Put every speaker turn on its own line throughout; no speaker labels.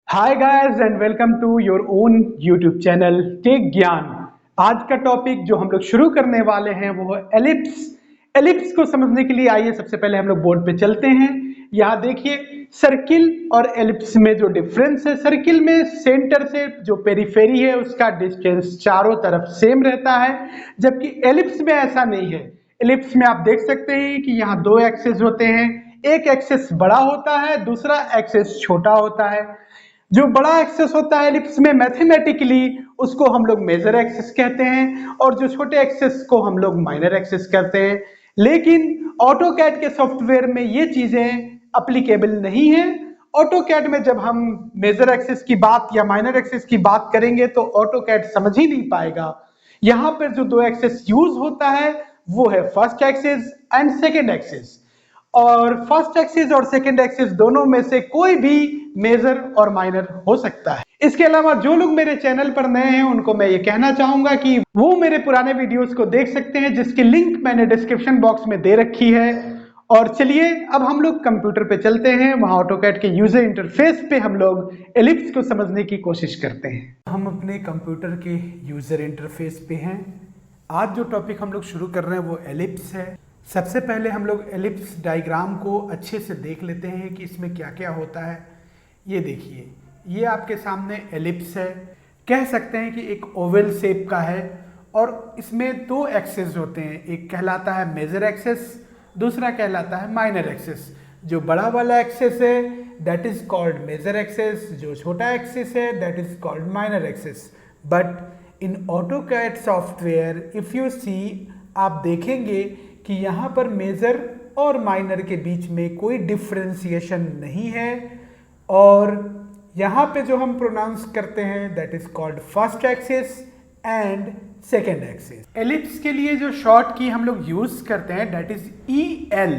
Hi guys and welcome to your own YouTube channel tech Gyan. आज का topic जो हम लोग शुरू करने वाले हैं वो है एलिप्स। एलिप्स को समझने के लिए आइए सबसे पहले हम लोग बोर्ड पे चलते हैं। यहाँ देखिए सर्किल और एलिप्स में जो डिफरेंस है, सर्किल में सेंटर से जो पेरिफेरी है उसका डिस्टेंस चारों तरफ सेम रहता है, जबकि एलिप्स में ऐसा नहीं है। एलिप्स में आप देख सकते हैं कि यहाँ दो एक्सेस होते हैं, एक एक्सेस बड़ा होता है, दूसरा एक्सेस छोटा होता है। जो बड़ा एक्सेस होता है एलिप्स में मैथमेटिकली उसको हम लोग मेजर एक्सेस कहते हैं और जो छोटे एक्सेस को हम लोग माइनर एक्सेस कहते हैं। लेकिन ऑटोकैड के सॉफ्टवेयर में ये चीजें अप्लीकेबल नहीं है। ऑटोकैड में जब हम मेजर एक्सेस की बात या माइनर एक्सेस की बात करेंगे तो ऑटोकैड समझ ही नहीं पाएगा। यहाँ पर जो दो एक्सेस यूज होता है वो है first axis and second axis, और फर्स्ट एक्सिस और सेकेंड एक्सिस दोनों में से कोई भी मेजर और माइनर हो सकता है। इसके अलावा जो लोग मेरे चैनल पर नए हैं उनको मैं ये कहना चाहूंगा कि वो मेरे पुराने वीडियोस को देख सकते हैं जिसकी लिंक मैंने डिस्क्रिप्शन बॉक्स में दे रखी है। और चलिए अब हम लोग कंप्यूटर पे चलते हैं, वहां ऑटोकैड के यूजर इंटरफेस पे हम लोग एलिप्स को समझने की कोशिश करते हैं। हम अपने कंप्यूटर के यूजर इंटरफेस पे हैं। आज जो टॉपिक हम लोग शुरू कर रहे हैं वो एलिप्स है। सबसे पहले हम लोग एलिप्स डायग्राम को अच्छे से देख लेते हैं कि इसमें क्या क्या होता है। ये देखिए, ये आपके सामने एलिप्स है, कह सकते हैं कि एक ओवल शेप का है और इसमें दो एक्सेस होते हैं, एक कहलाता है मेजर एक्सेस, दूसरा कहलाता है माइनर एक्सेस। जो बड़ा वाला एक्सेस है that is called major axis, जो छोटा एक्सेस है that is called minor axis. But in AutoCAD software if you see, आप देखेंगे कि यहाँ पर मेजर और माइनर के बीच में कोई डिफ्रेंसिएशन नहीं है और यहाँ पे जो हम प्रोनाउंस करते हैं that is called first axis and second axis. Ellipse के लिए जो शॉर्ट की हम लोग यूज करते हैं दैट इज EL।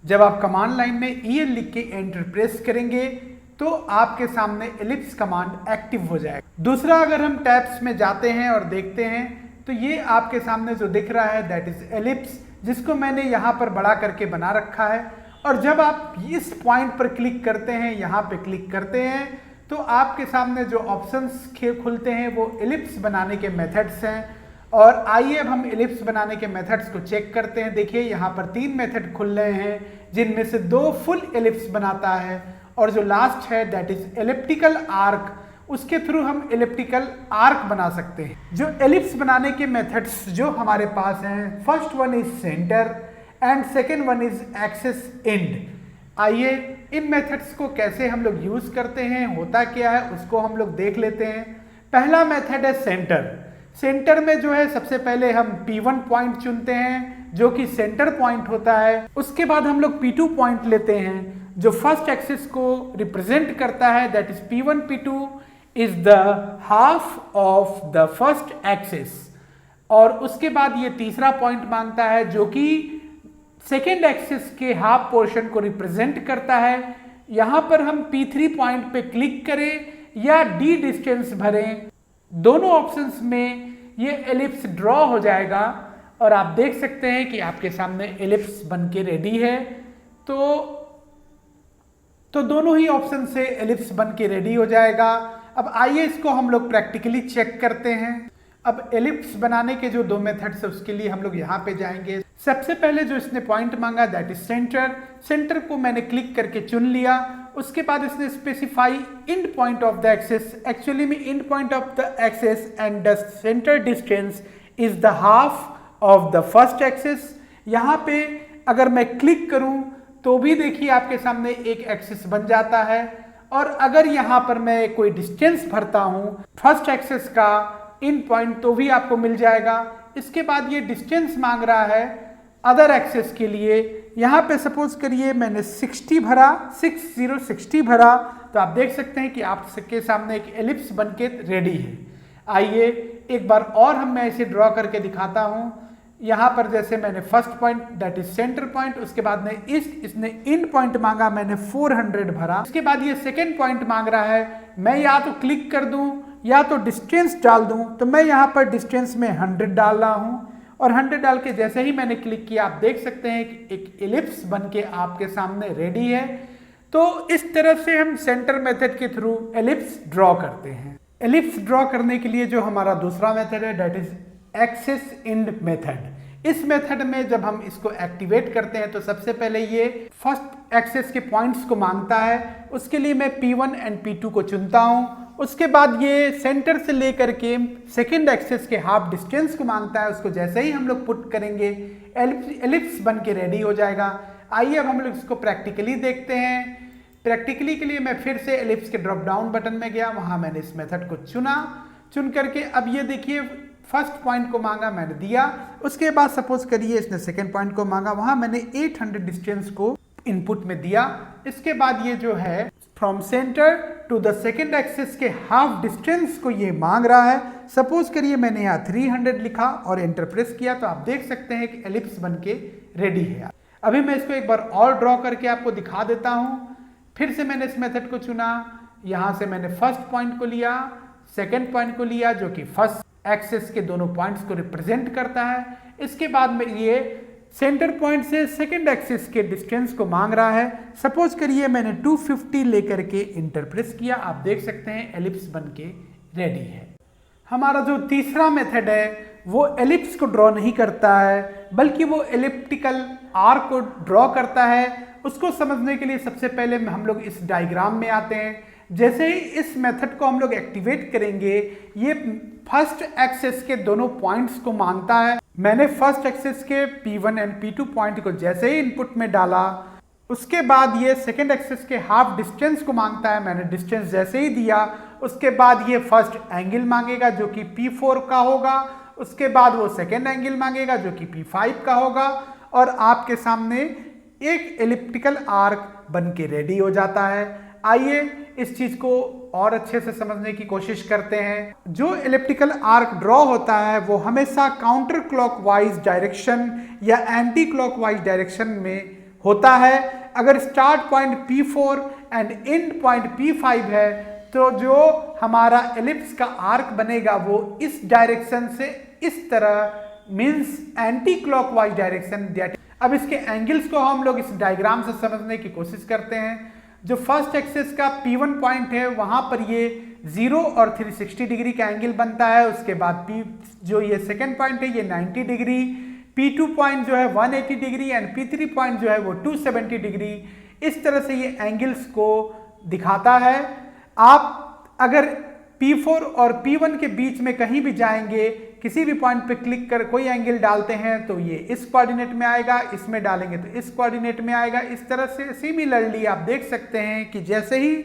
जब आप कमांड लाइन में EL लिख के एंटर प्रेस करेंगे तो आपके सामने एलिप्स कमांड एक्टिव हो जाएगा। दूसरा, अगर हम टैब्स में जाते हैं और देखते हैं तो ये आपके सामने जो दिख रहा है दैट इज एलिप्स, जिसको मैंने यहाँ पर बड़ा करके बना रखा है। और जब आप इस पॉइंट पर क्लिक करते हैं, यहाँ पे क्लिक करते हैं, तो आपके सामने जो ऑप्शंस खुलते हैं वो एलिप्स बनाने के मेथड्स हैं। और आइए अब हम एलिप्स बनाने के मेथड्स को चेक करते हैं। देखिए यहाँ पर 3 मेथड खुल रहे हैं, जिनमें से 2 फुल एलिप्स बनाता है और जो लास्ट है दैट इज एलिप्टिकल आर्क, उसके थ्रू हम एलिप्टिकल आर्क बना सकते हैं। जो एलिप्स बनाने के मेथड्स जो हमारे पास हैं, first one is centre and second one is axis and. आइए इन मेथड्स को कैसे हम लोग यूज करते हैं, होता क्या है, उसको हम लोग देख लेते हैं। पहला मेथड है सेंटर। सेंटर में जो है सबसे पहले हम P1 पॉइंट चुनते हैं जो कि सेंटर पॉइंट होता है। उसके बाद हम लोग P2 पॉइंट लेते हैं जो फर्स्ट एक्सिस को रिप्रेजेंट करता है, that is P1 P2 is the half of the first axis। और उसके बाद ये तीसरा पॉइंट मांगता है जो कि सेकेंड एक्सिस के हाफ पोर्शन को रिप्रेजेंट करता है। यहां पर हम P3 पॉइंट पे क्लिक करें या D डिस्टेंस भरें, दोनों ऑप्शंस में ये एलिप्स ड्रॉ हो जाएगा और आप देख सकते हैं कि आपके सामने एलिप्स बन के रेडी है। तो दोनों ही ऑप्शन से एलिप्स बन के रेडी हो जाएगा। अब आइए इसको हम लोग प्रैक्टिकली चेक करते हैं। अब एलिप्स बनाने के जो 2 मेथड्स है उसके लिए हम लोग यहाँ पे जाएंगे। सबसे पहले जो इसने पॉइंट मांगा दैट इज सेंटर। सेंटर को मैंने क्लिक करके चुन लिया। उसके बाद इसने specify end point of the axis. Actually में end point of the axis and the centre distance is the half of the first axis. यहाँ पे अगर मैं क्लिक करूं तो भी देखिए आपके सामने एक एक्सिस बन जाता है। और अगर यहाँ पर मैं कोई डिस्टेंस भरता हूं फर्स्ट एक्सिस का इन पॉइंट तो भी आपको मिल जाएगा। इसके बाद ये डिस्टेंस मांग रहा है अदर एक्सिस के लिए। यहाँ पे सपोज करिए मैंने 60 भरा, 60 भरा, तो आप देख सकते हैं कि आपके सामने एक एलिप्स बनके रेडी है। आइए एक बार और मैं इसे ड्रॉ करके दिखाता हूँ। यहाँ पर जैसे मैंने first point that is centre point, उसके बाद में इसने एंड पॉइंट मांगा, मैंने 400 भरा। उसके बाद ये सेकेंड पॉइंट मांग रहा है, मैं या तो क्लिक कर दूं या तो डिस्टेंस डाल दूं, तो मैं यहाँ पर डिस्टेंस में 100 डाल रहा हूँ और 100 डाल के जैसे ही मैंने क्लिक किया आप देख सकते हैं कि एक एलिप्स बन के आपके सामने रेडी है। तो इस तरह से हम सेंटर मेथड के थ्रू एलिप्स ड्रॉ करते हैं। एलिप्स ड्रॉ करने के लिए जो हमारा दूसरा मेथड है that is axis end method. इस मेथड में जब हम इसको एक्टिवेट करते हैं तो सबसे पहले ये फर्स्ट एक्सिस के पॉइंट्स को मांगता है। उसके लिए मैं P1 एंड P2 को चुनता हूं। उसके बाद ये सेंटर से लेकर के सेकेंड एक्सिस के हाफ डिस्टेंस को मांगता है। उसको जैसे ही हम लोग पुट करेंगे एलिप्स बन के रेडी हो जाएगा। आइए अब हम लोग इसको प्रैक्टिकली देखते हैं। प्रैक्टिकली के लिए मैं फिर से एलिप्स के ड्रॉप डाउन बटन में गया, वहां मैंने इस मेथड को चुन करके अब ये देखिए फर्स्ट पॉइंट को मांगा, मैंने दिया। उसके बाद सपोज करिए इसने सेकेंड पॉइंट को मांगा, वहां मैंने 800 डिस्टेंस को इनपुट में दिया। इसके बाद ये जो है from centre to the second axis के हाफ डिस्टेंस को ये मांग रहा है। सपोज करिए मैंने यहाँ 300 लिखा और एंटर प्रेस किया, तो आप देख सकते हैं कि एलिप्स बन के रेडी है। अभी मैं इसको एक बार और ड्रॉ करके आपको दिखा देता हूँ। फिर से मैंने इस मेथड को चुना, यहाँ से मैंने फर्स्ट पॉइंट को लिया, सेकेंड पॉइंट को लिया जो कि फर्स्ट एक्सिस के दोनों पॉइंट्स को रिप्रेजेंट करता है। इसके बाद में ये सेंटर पॉइंट से सेकेंड एक्सिस के डिस्टेंस को मांग रहा है। सपोज करिए मैंने 250 लेकर के इंटर प्रेस किया, आप देख सकते हैं एलिप्स बन के रेडी है। हमारा जो तीसरा मेथड है वो एलिप्स को ड्रॉ नहीं करता है बल्कि वो एलिप्टिकल आर्क को ड्रॉ करता है। उसको समझने के लिए सबसे पहले हम लोग इस डायग्राम में आते हैं। जैसे ही इस मेथड को हम लोग एक्टिवेट करेंगे ये फर्स्ट एक्सिस के दोनों पॉइंट्स को मांगता है। मैंने फर्स्ट एक्सिस के P1 एंड P2 पॉइंट को जैसे ही इनपुट में डाला, उसके बाद ये सेकेंड एक्सिस के हाफ डिस्टेंस को मांगता है। मैंने डिस्टेंस जैसे ही दिया, उसके बाद ये फर्स्ट एंगल मांगेगा जो कि P4 का होगा। उसके बाद वो सेकेंड एंगल मांगेगा जो कि P5 का होगा और आपके सामने एक एलिप्टिकल आर्क बन के रेडी हो जाता है। आइए इस चीज को और अच्छे से समझने की कोशिश करते हैं। जो एलिप्टिकल आर्क ड्रॉ होता है वो हमेशा काउंटर क्लॉकवाइज डायरेक्शन या एंटी क्लॉकवाइज डायरेक्शन में होता है। अगर start point P4 and and point P5 है तो जो हमारा एलिप्स का आर्क बनेगा वो इस डायरेक्शन से इस तरह मीन्स एंटी क्लॉकवाइज डायरेक्शन। अब इसके एंगल्स को हम लोग इस डायग्राम से समझने की कोशिश करते हैं। जो फर्स्ट एक्सिस का P1 पॉइंट है वहां पर ये 0 और 360 डिग्री का एंगल बनता है। उसके बाद जो ये सेकेंड पॉइंट है ये 90 डिग्री, P2 पॉइंट जो है 180 डिग्री एंड P3 पॉइंट जो है वो 270 डिग्री। इस तरह से ये एंगल्स को दिखाता है। आप अगर P4 और P1 के बीच में कहीं भी जाएंगे, किसी भी पॉइंट पे क्लिक कर कोई एंगल डालते हैं तो ये इस कोऑर्डिनेट में आएगा, इसमें डालेंगे तो इस कोऑर्डिनेट में आएगा। इस तरह से सिमिलरली आप देख सकते हैं कि जैसे ही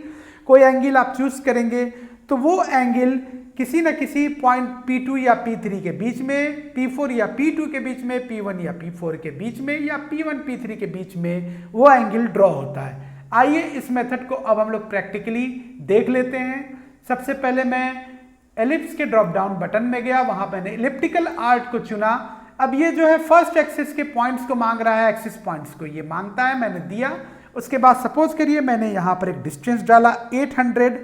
कोई एंगल आप चूज करेंगे तो वो एंगल किसी न किसी पॉइंट P2 या P3 के बीच में, P4 या P2 के बीच में, P1 या P4 के बीच में या P1 P3 के बीच में वो एंगल ड्रॉ होता है। आइए इस मेथड को अब हम लोग प्रैक्टिकली देख लेते हैं। सबसे पहले मैं एलिप्स के ड्रॉप डाउन बटन में गया, वहां मैंने एलिप्टिकल आर्क को चुना। अब ये जो है फर्स्ट एक्सिस के पॉइंट्स को मांग रहा है, एक्सिस पॉइंट्स को ये मांगता है, मैंने दिया। उसके बाद सपोज करिए मैंने यहां पर एक डिस्टेंस डाला 800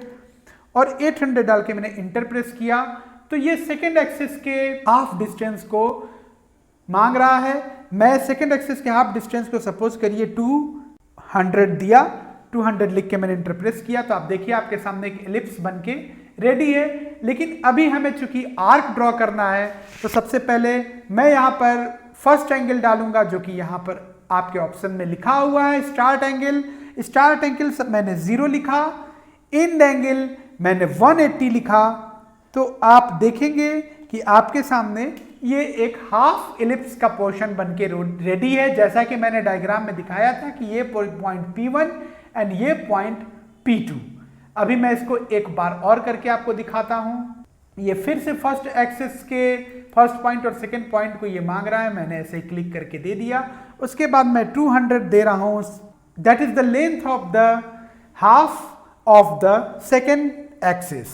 और 800 डाल के मैंने इंटर प्रेस किया तो ये सेकेंड एक्सिस के हाफ डिस्टेंस को मांग रहा है। मैं सेकेंड एक्सिस के हाफ डिस्टेंस को सपोज करिए 200 दिया, 200 लिख के मैंने इंटर प्रेस किया तो आप देखिए आपके सामने एक एलिप्स बन के रेडी है। लेकिन अभी हमें चूंकि आर्क ड्रॉ करना है तो सबसे पहले मैं यहाँ पर फर्स्ट एंगल डालूंगा जो कि यहाँ पर आपके ऑप्शन में लिखा हुआ है स्टार्ट एंगल। स्टार्ट एंगल मैंने 0 लिखा, एंड एंगल मैंने 180 लिखा। तो आप देखेंगे कि आपके सामने ये एक हाफ एलिप्स का पोर्शन बन के रेडी है, जैसा कि मैंने डायग्राम में दिखाया था कि ये पॉइंट P1 एंड ये पॉइंट P2। अभी मैं इसको एक बार और करके आपको दिखाता हूं। ये फिर से फर्स्ट एक्सिस के फर्स्ट पॉइंट और सेकंड पॉइंट को ये मांग रहा है, मैंने ऐसे ही क्लिक करके दे दिया। उसके बाद मैं 200 दे रहा हूं, that is the length of the half of the second axis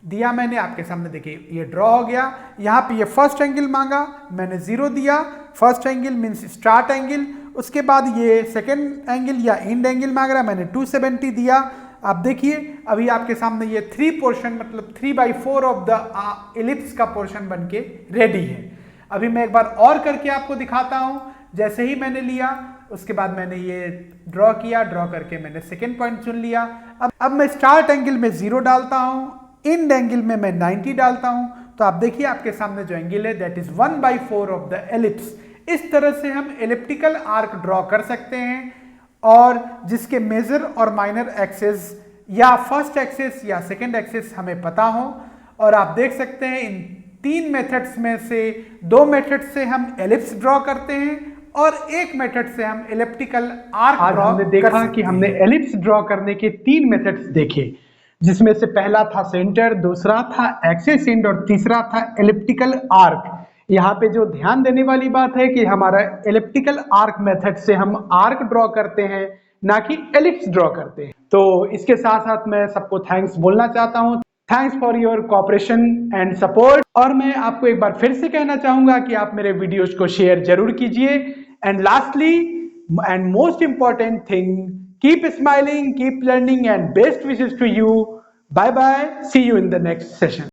दिया मैंने। आपके सामने देखिए ये ड्रॉ हो गया। यहाँ पे ये फर्स्ट एंगल मांगा, मैंने 0 दिया। First angle means start angle. उसके बाद ये सेकेंड एंगल या एंड एंगल मांग रहा है, मैंने 270 दिया। आप देखिए अभी आपके सामने ये 3 पोर्शन मतलब 3/4 ऑफ द एलिप्स का पोर्शन बन के रेडी है। अभी मैं एक बार और करके आपको दिखाता हूं। जैसे ही मैंने लिया उसके बाद मैंने ये ड्रॉ किया, ड्रॉ करके मैंने सेकेंड पॉइंट चुन लिया। अब मैं स्टार्ट एंगल में 0 डालता हूँ, एंड एंगल में मैं 90 डालता हूँ। तो आप देखिए आपके सामने जो एंगल है that is 1/4 of the ellipse. इस तरह से हम एलिप्टिकल आर्क ड्रॉ कर सकते हैं, और जिसके मेजर और माइनर एक्सिस या फर्स्ट एक्सिस या सेकेंड एक्सिस हमें पता हो। और आप देख सकते हैं इन 3 मेथड्स में से 2 मेथड से हम एलिप्स ड्रॉ करते हैं और एक मेथड से हम एलिप्टिकल आर्क ड्रॉ
हमने देखा कि हमने एलिप्स ड्रॉ करने के 3 मेथड्स देखे, जिसमें से पहला था सेंटर, दूसरा था एक्सिस एंड और तीसरा था एलिप्टिकल आर्क। यहाँ पे जो ध्यान देने वाली बात है कि हमारा एलिप्टिकल आर्क मेथड से हम आर्क ड्रॉ करते हैं, ना कि एलिप्स ड्रॉ करते हैं। तो इसके साथ साथ मैं सबको थैंक्स बोलना चाहता हूँ। Thanks for your cooperation and support. और मैं आपको एक बार फिर से कहना चाहूंगा कि आप मेरे वीडियोज को शेयर जरूर कीजिए। And lastly and most important thing, keep smiling, keep learning, and best wishes to you. Bye bye. See you in the next session.